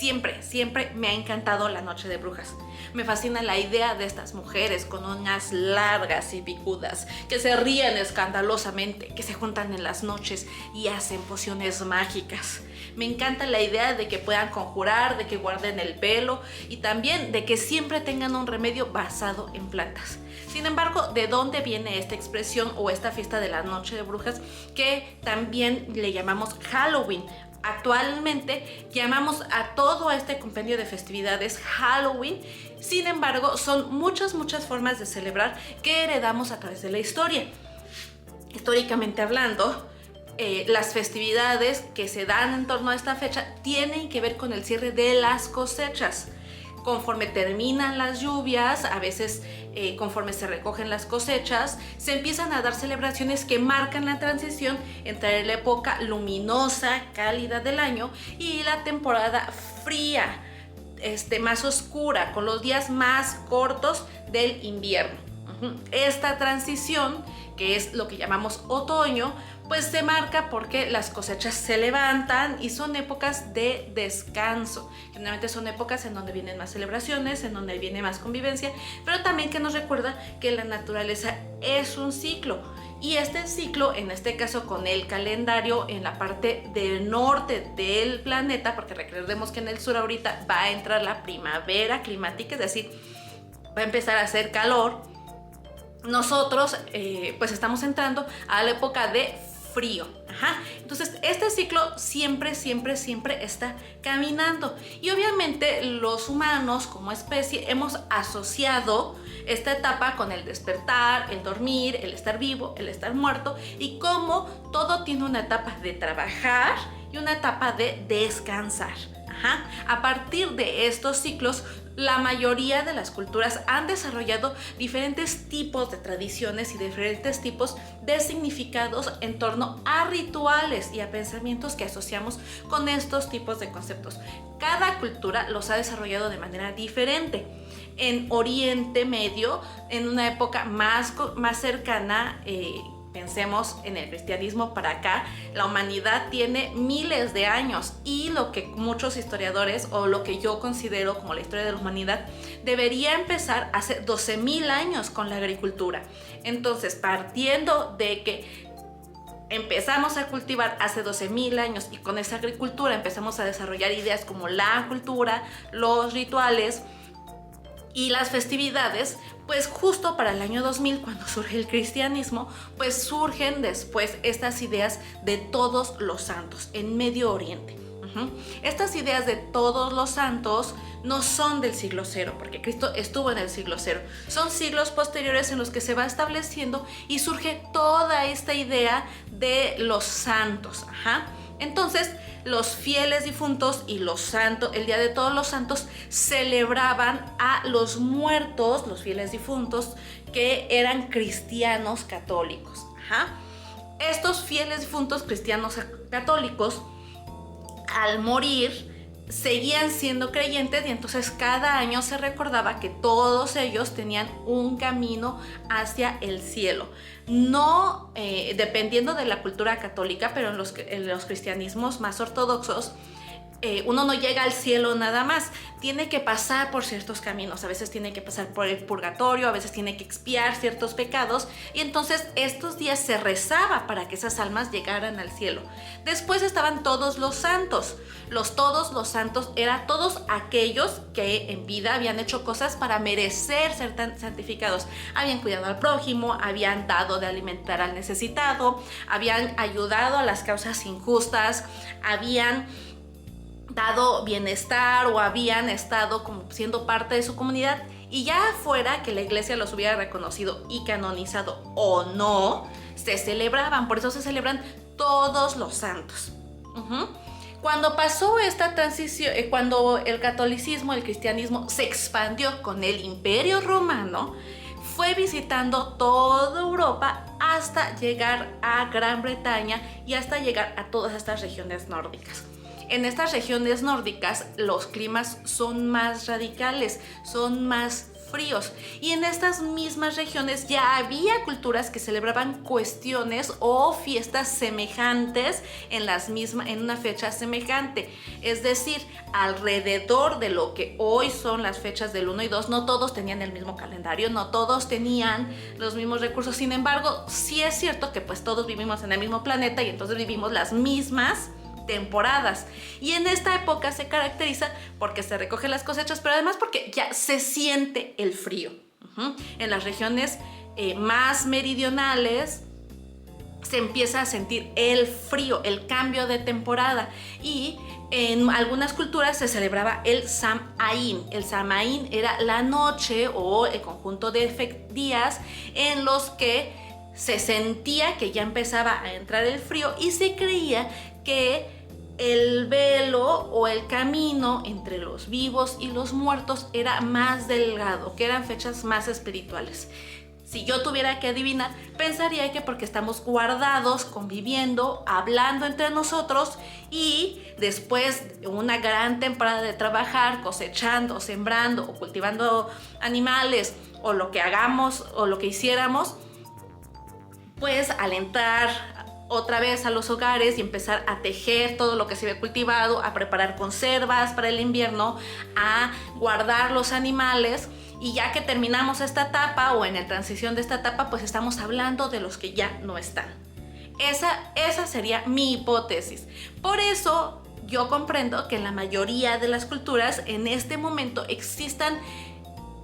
siempre me ha encantado la Noche de Brujas. Me fascina la idea de estas mujeres con uñas largas y picudas, que se ríen escandalosamente, que se juntan en las noches y hacen pociones mágicas. Me encanta la idea de que puedan conjurar, de que guarden el pelo y también de que siempre tengan un remedio basado en plantas. Sin embargo, ¿de dónde viene esta expresión o esta fiesta de la Noche de Brujas que también le llamamos Halloween? Actualmente llamamos a todo este compendio de festividades Halloween. Sin embargo, son muchas formas de celebrar que heredamos a través de la historia. Históricamente hablando, las festividades que se dan en torno a esta fecha tienen que ver con el cierre de las cosechas. Conforme terminan las lluvias, a veces conforme se recogen las cosechas, se empiezan a dar celebraciones que marcan la transición entre la época luminosa, cálida del año y la temporada fría, más oscura, con los días más cortos del invierno. Esta transición, que es lo que llamamos otoño, pues se marca porque las cosechas se levantan y son épocas de descanso. Generalmente son épocas en donde vienen más celebraciones, en donde viene más convivencia, pero también que nos recuerda que la naturaleza es un ciclo. Y este ciclo, en este caso con el calendario en la parte del norte del planeta, porque recordemos que en el sur ahorita va a entrar la primavera climática, es decir, va a empezar a hacer calor. Nosotros pues estamos entrando a la época de frío. Entonces este ciclo siempre está caminando y obviamente los humanos como especie hemos asociado esta etapa con el despertar, el dormir, el estar vivo, el estar muerto, y como todo tiene una etapa de trabajar y una etapa de descansar. A partir de estos ciclos, la mayoría de las culturas han desarrollado diferentes tipos de tradiciones y diferentes tipos de significados en torno a rituales y a pensamientos que asociamos con estos tipos de conceptos. Cada cultura los ha desarrollado de manera diferente. En Oriente Medio, en una época más cercana, pensemos en el cristianismo para acá, la humanidad tiene miles de años, y lo que muchos historiadores, o lo que yo considero como la historia de la humanidad, debería empezar hace 12,000 años con la agricultura. Entonces, partiendo de que empezamos a cultivar hace 12,000 años y con esa agricultura empezamos a desarrollar ideas como la cultura, los rituales y las festividades, pues justo para el año 2000, cuando surge el cristianismo, pues surgen después estas ideas de todos los santos en Medio Oriente. Estas ideas de todos los santos no son del siglo cero, porque Cristo estuvo en el siglo cero. Son siglos posteriores en los que se va estableciendo y surge toda esta idea de los santos. Entonces, los fieles difuntos y los santos, el Día de Todos los Santos, celebraban a los muertos, los fieles difuntos, que eran cristianos católicos. Estos fieles difuntos cristianos católicos, al morir, seguían siendo creyentes, y entonces cada año se recordaba que todos ellos tenían un camino hacia el cielo. No dependiendo de la cultura católica, pero en los cristianismos más ortodoxos, uno no llega al cielo nada más, tiene que pasar por ciertos caminos. A veces tiene que pasar por el purgatorio, a veces tiene que expiar ciertos pecados, y entonces estos días se rezaba para que esas almas llegaran al cielo. Después estaban todos los santos. Todos los santos eran todos aquellos que en vida habían hecho cosas para merecer ser tan santificados. Habían cuidado al prójimo, habían dado de alimentar al necesitado, habían ayudado a las causas injustas, habían dado bienestar o habían estado como siendo parte de su comunidad, y ya fuera que la iglesia los hubiera reconocido y canonizado o no, se celebraban. Por eso se celebran todos los santos. Cuando pasó esta transición, cuando el catolicismo, el cristianismo se expandió con el Imperio Romano, fue visitando toda Europa hasta llegar a Gran Bretaña y hasta llegar a todas estas regiones nórdicas. En estas regiones nórdicas los climas son más radicales, son más fríos. Y en estas mismas regiones ya había culturas que celebraban cuestiones o fiestas semejantes en una fecha semejante. Es decir, alrededor de lo que hoy son las fechas del 1 y 2, no todos tenían el mismo calendario, no todos tenían los mismos recursos. Sin embargo, sí es cierto que pues todos vivimos en el mismo planeta y entonces vivimos las mismas temporadas. Y en esta época se caracteriza porque se recogen las cosechas, pero además porque ya se siente el frío. En las regiones más meridionales se empieza a sentir el frío, el cambio de temporada, y en algunas culturas se celebraba el Samhain. El Samhain era la noche o el conjunto de días en los que se sentía que ya empezaba a entrar el frío y se creía que el velo o el camino entre los vivos y los muertos era más delgado, que eran fechas más espirituales. Si yo tuviera que adivinar, pensaría que porque estamos guardados, conviviendo, hablando entre nosotros, y después de una gran temporada de trabajar, cosechando, sembrando o cultivando animales, o lo que hagamos o lo que hiciéramos, pues al entrar otra vez a los hogares y empezar a tejer todo lo que se había cultivado, a preparar conservas para el invierno, a guardar los animales. Y ya que terminamos esta etapa o en la transición de esta etapa, pues estamos hablando de los que ya no están. Esa sería mi hipótesis. Por eso yo comprendo que en la mayoría de las culturas en este momento existan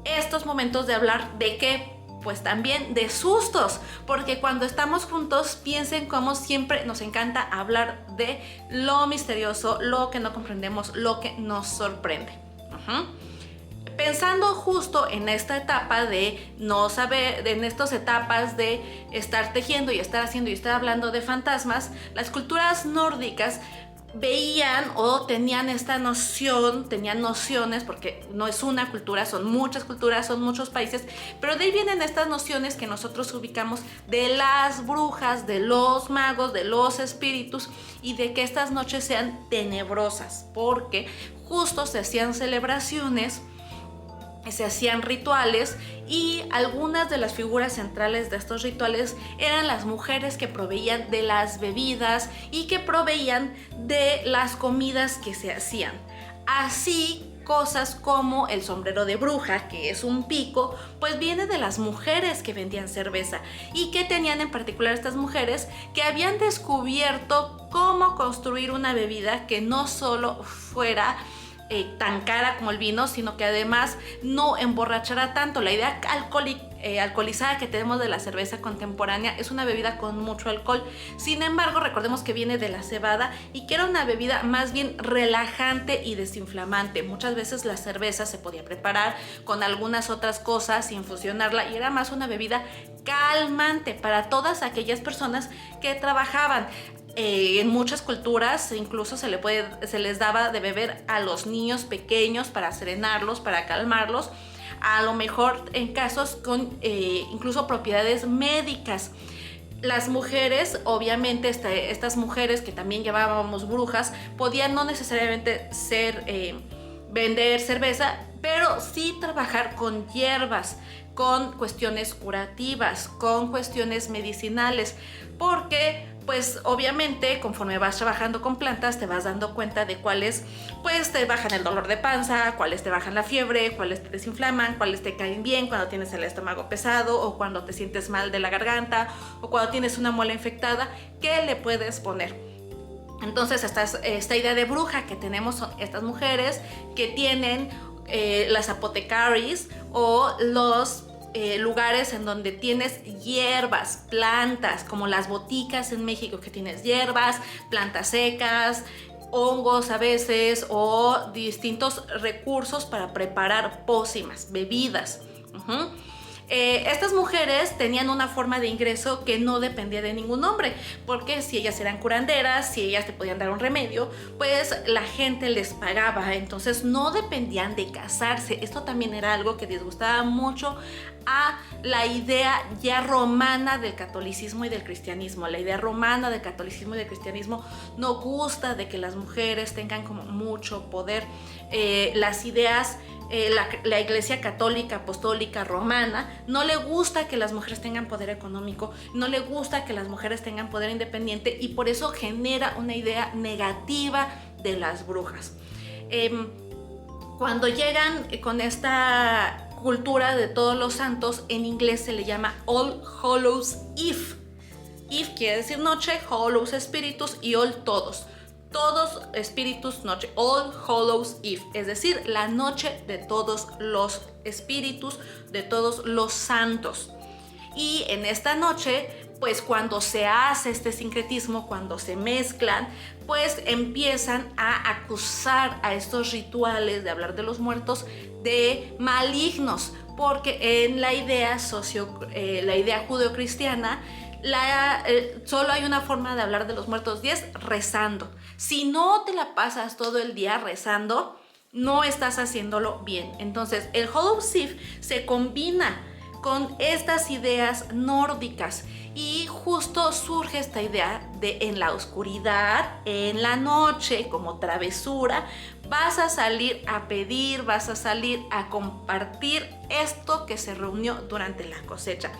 estos momentos de hablar de qué, pues también de sustos, porque cuando estamos juntos, piensen cómo siempre nos encanta hablar de lo misterioso, lo que no comprendemos, lo que nos sorprende. Pensando justo en esta etapa de no saber, en estas etapas de estar tejiendo y estar haciendo y estar hablando de fantasmas, las culturas nórdicas veían o tenían esta noción, tenían nociones, porque no es una cultura, son muchas culturas, son muchos países, pero de ahí vienen estas nociones que nosotros ubicamos de las brujas, de los magos, de los espíritus, y de que estas noches sean tenebrosas, porque justo se hacían celebraciones, se hacían rituales, y algunas de las figuras centrales de estos rituales eran las mujeres que proveían de las bebidas y que proveían de las comidas que se hacían. Así, cosas como el sombrero de bruja, que es un pico, pues viene de las mujeres que vendían cerveza, y que tenían en particular estas mujeres que habían descubierto cómo construir una bebida que no solo fuera tan cara como el vino, sino que además no emborrachara tanto. La idea alcoholizada que tenemos de la cerveza contemporánea es una bebida con mucho alcohol. Sin embargo, recordemos que viene de la cebada y que era una bebida más bien relajante y desinflamante. Muchas veces la cerveza se podía preparar con algunas otras cosas, infusionarla, y era más una bebida calmante para todas aquellas personas que trabajaban. En muchas culturas incluso se les daba de beber a los niños pequeños para serenarlos, para calmarlos, a lo mejor en casos con incluso propiedades médicas. Las mujeres, obviamente estas mujeres que también llamábamos brujas, podían no necesariamente vender cerveza, pero sí trabajar con hierbas, con cuestiones curativas, con cuestiones medicinales, porque pues obviamente conforme vas trabajando con plantas te vas dando cuenta de cuáles pues te bajan el dolor de panza, cuáles te bajan la fiebre, cuáles te desinflaman, cuáles te caen bien cuando tienes el estómago pesado o cuando te sientes mal de la garganta o cuando tienes una muela infectada, ¿qué le puedes poner? Entonces esta idea de bruja que tenemos son estas mujeres que tienen las apotecaries o los lugares en donde tienes hierbas, plantas, como las boticas en México, que tienes hierbas, plantas secas, hongos a veces, o distintos recursos para preparar pócimas, bebidas. Estas mujeres tenían una forma de ingreso que no dependía de ningún hombre, porque si ellas eran curanderas, si ellas te podían dar un remedio, pues la gente les pagaba, entonces no dependían de casarse. Esto también era algo que disgustaba mucho a la idea ya romana del catolicismo y del cristianismo. La idea romana del catolicismo y del cristianismo no gusta de que las mujeres tengan como mucho poder. Las ideas la Iglesia Católica Apostólica Romana no le gusta que las mujeres tengan poder económico, no le gusta que las mujeres tengan poder independiente, y por eso genera una idea negativa de las brujas. Cuando llegan con esta cultura de todos los santos, en inglés se le llama All Hallows Eve. Eve quiere decir noche, Hallows espíritus y All todos. Todos espíritus noche, All Hallows Eve, es decir, la noche de todos los espíritus, de todos los santos. Y en esta noche, pues cuando se hace este sincretismo, cuando se mezclan, pues empiezan a acusar a estos rituales de hablar de los muertos de malignos, porque en la idea judeocristiana, solo hay una forma de hablar de los muertos y es rezando. Si no te la pasas todo el día rezando, no estás haciéndolo bien. Entonces el Hallows Eve se combina con estas ideas nórdicas y justo surge esta idea de en la oscuridad, en la noche, como travesura, vas a salir a pedir, vas a salir a compartir esto que se reunió durante la cosecha.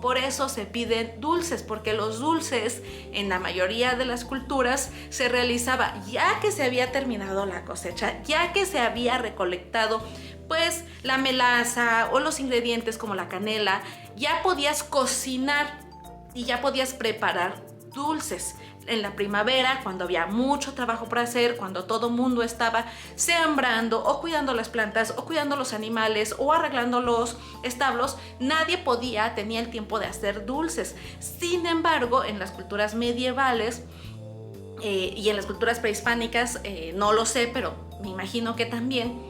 Por eso se piden dulces, porque los dulces en la mayoría de las culturas se realizaba ya que se había terminado la cosecha, ya que se había recolectado pues la melaza o los ingredientes como la canela, ya podías cocinar y ya podías preparar dulces. En la primavera, cuando había mucho trabajo por hacer, cuando todo mundo estaba sembrando o cuidando las plantas o cuidando los animales o arreglando los establos, nadie tenía el tiempo de hacer dulces. Sin embargo, en las culturas medievales y en las culturas prehispánicas, no lo sé, pero me imagino que también,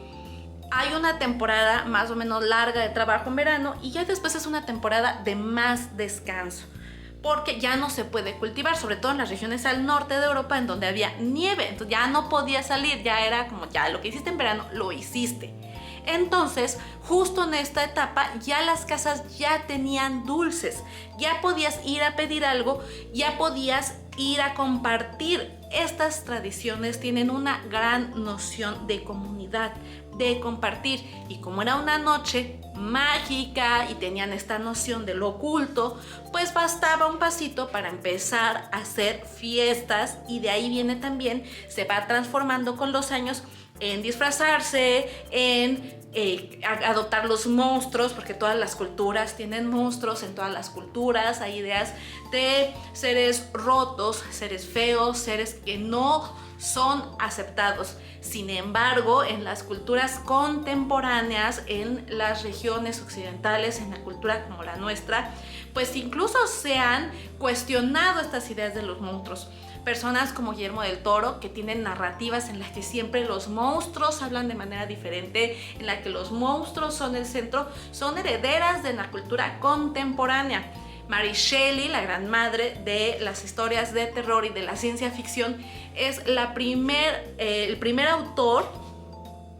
hay una temporada más o menos larga de trabajo en verano y ya después es una temporada de más descanso, porque ya no se puede cultivar, sobre todo en las regiones al norte de Europa en donde había nieve, entonces ya no podía salir, ya era como ya lo que hiciste en verano, lo hiciste. Entonces, justo en esta etapa ya las casas ya tenían dulces, ya podías ir a pedir algo, ya podías ir a compartir. Estas tradiciones tienen una gran noción de comunidad, de compartir, y como era una noche mágica y tenían esta noción de lo oculto, pues bastaba un pasito para empezar a hacer fiestas, y de ahí viene también, se va transformando con los años en disfrazarse, en adoptar los monstruos, porque todas las culturas tienen monstruos, en todas las culturas hay ideas de seres rotos, seres feos, seres que no son aceptados. Sin embargo, en las culturas contemporáneas, en las regiones occidentales, en la cultura como la nuestra, pues incluso se han cuestionado estas ideas de los monstruos. Personas como Guillermo del Toro, que tienen narrativas en las que siempre los monstruos hablan de manera diferente, en la que los monstruos son el centro, son herederas de la cultura contemporánea. Mary Shelley, la gran madre de las historias de terror y de la ciencia ficción, es el primer autor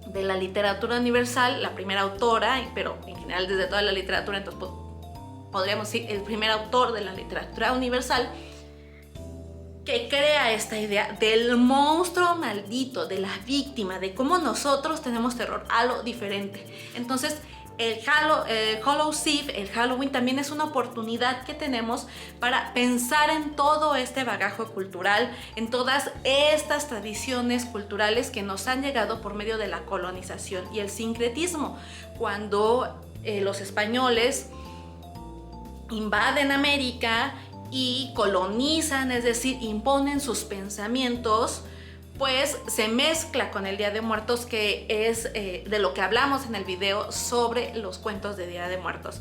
de la literatura universal, la primera autora, pero en general desde toda la literatura, entonces podríamos decir el primer autor de la literatura universal, que crea esta idea del monstruo maldito, de la víctima, de cómo nosotros tenemos terror a lo diferente. Entonces, el Hallows Eve, el Halloween, también es una oportunidad que tenemos para pensar en todo este bagaje cultural, en todas estas tradiciones culturales que nos han llegado por medio de la colonización y el sincretismo. Cuando los españoles invaden América y colonizan, es decir, imponen sus pensamientos, pues se mezcla con el Día de Muertos, que es de lo que hablamos en el video sobre los cuentos de Día de Muertos,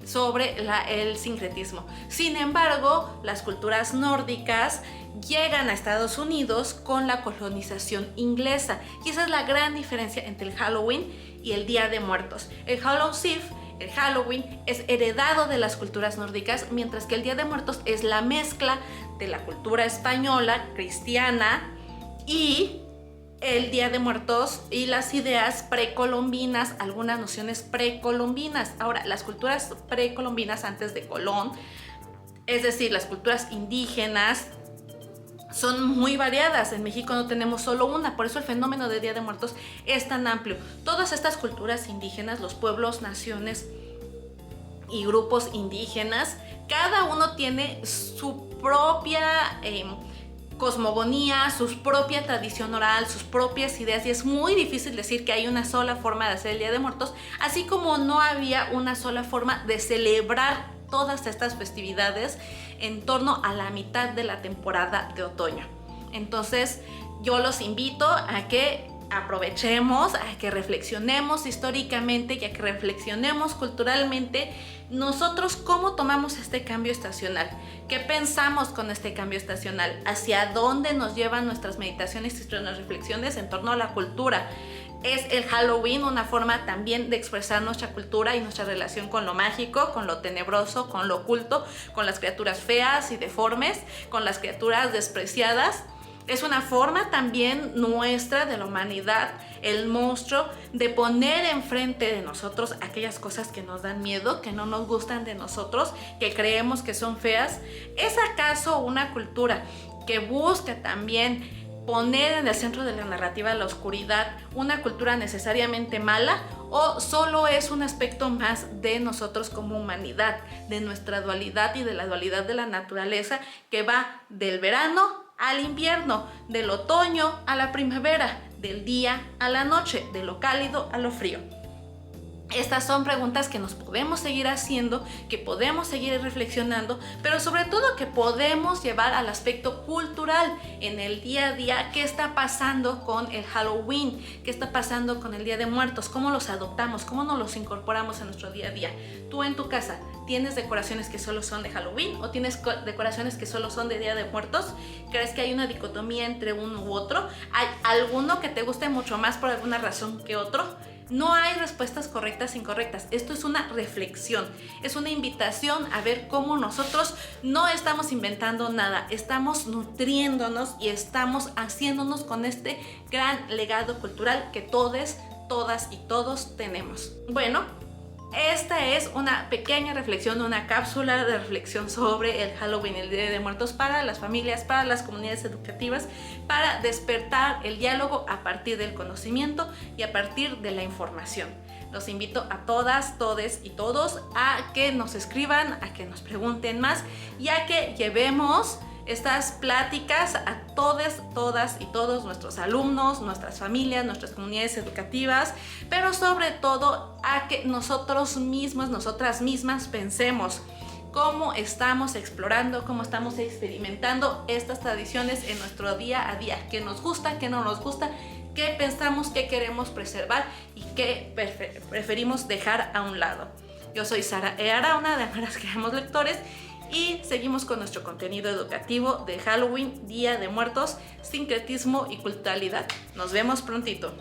sobre el sincretismo. Sin embargo, las culturas nórdicas llegan a Estados Unidos con la colonización inglesa, y esa es la gran diferencia entre el Halloween y el Día de Muertos. El Hallows Eve, el Halloween, es heredado de las culturas nórdicas, mientras que el Día de Muertos es la mezcla de la cultura española, cristiana, y el Día de Muertos y las ideas precolombinas, algunas nociones precolombinas. Ahora, las culturas precolombinas antes de Colón, es decir, las culturas indígenas, son muy variadas. En México no tenemos solo una, por eso el fenómeno de Día de Muertos es tan amplio. Todas estas culturas indígenas, los pueblos, naciones y grupos indígenas, cada uno tiene su propia cosmogonía, su propia tradición oral, sus propias ideas, y es muy difícil decir que hay una sola forma de hacer el Día de Muertos, así como no había una sola forma de celebrar todas estas festividades en torno a la mitad de la temporada de otoño. Entonces yo los invito a que aprovechemos, a que reflexionemos históricamente y a que reflexionemos culturalmente nosotros cómo tomamos este cambio estacional, qué pensamos con este cambio estacional, hacia dónde nos llevan nuestras meditaciones y nuestras reflexiones en torno a la cultura. Es el Halloween una forma también de expresar nuestra cultura y nuestra relación con lo mágico, con lo tenebroso, con lo oculto, con las criaturas feas y deformes, con las criaturas despreciadas. Es una forma también nuestra de la humanidad, el monstruo, de poner enfrente de nosotros aquellas cosas que nos dan miedo, que no nos gustan de nosotros, que creemos que son feas. ¿Es acaso una cultura que busca también poner en el centro de la narrativa la oscuridad, una cultura necesariamente mala, o solo es un aspecto más de nosotros como humanidad, de nuestra dualidad y de la dualidad de la naturaleza que va del verano al invierno, del otoño a la primavera, del día a la noche, de lo cálido a lo frío? Estas son preguntas que nos podemos seguir haciendo, que podemos seguir reflexionando, pero sobre todo que podemos llevar al aspecto cultural en el día a día. ¿Qué está pasando con el Halloween? ¿Qué está pasando con el Día de Muertos? ¿Cómo los adoptamos? ¿Cómo nos los incorporamos en nuestro día a día? Tú en tu casa, ¿tienes decoraciones que solo son de Halloween o tienes decoraciones que solo son de Día de Muertos? ¿Crees que hay una dicotomía entre uno u otro? ¿Hay alguno que te guste mucho más por alguna razón que otro? No hay respuestas correctas e incorrectas. Esto es una reflexión, es una invitación a ver cómo nosotros no estamos inventando nada, estamos nutriéndonos y estamos haciéndonos con este gran legado cultural que todos, todas y todos tenemos. Bueno, esta es una pequeña reflexión, una cápsula de reflexión sobre el Halloween, el Día de Muertos, para las familias, para las comunidades educativas, para despertar el diálogo a partir del conocimiento y a partir de la información. Los invito a todas, todes y todos a que nos escriban, a que nos pregunten más y a que llevemos estas pláticas a todas, todas y todos nuestros alumnos, nuestras familias, nuestras comunidades educativas, pero sobre todo a que nosotros mismos, nosotras mismas pensemos cómo estamos explorando, cómo estamos experimentando estas tradiciones en nuestro día a día, qué nos gusta, qué no nos gusta, qué pensamos que queremos preservar y qué preferimos dejar a un lado. Yo soy Sara E. Arauna de Amaras Creamos Lectores y seguimos con nuestro contenido educativo de Halloween, Día de Muertos, sincretismo y culturalidad. Nos vemos prontito.